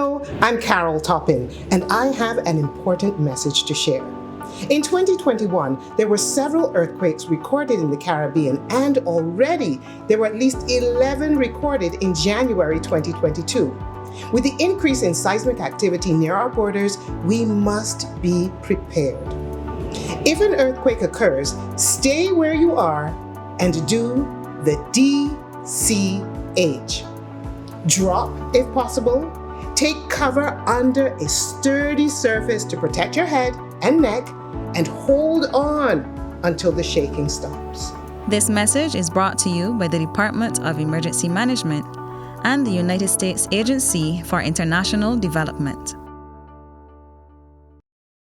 Hello, I'm Carol Toppin, and I have an important message to share. In 2021, there were several earthquakes recorded in the Caribbean, and already there were at least 11 recorded in January 2022. With the increase in seismic activity near our borders, we must be prepared. If an earthquake occurs, stay where you are and do the DCH. Drop if possible. Take cover under a sturdy surface to protect your head and neck, and hold on until the shaking stops. This message is brought to you by the Department of Emergency Management and the United States Agency for International Development.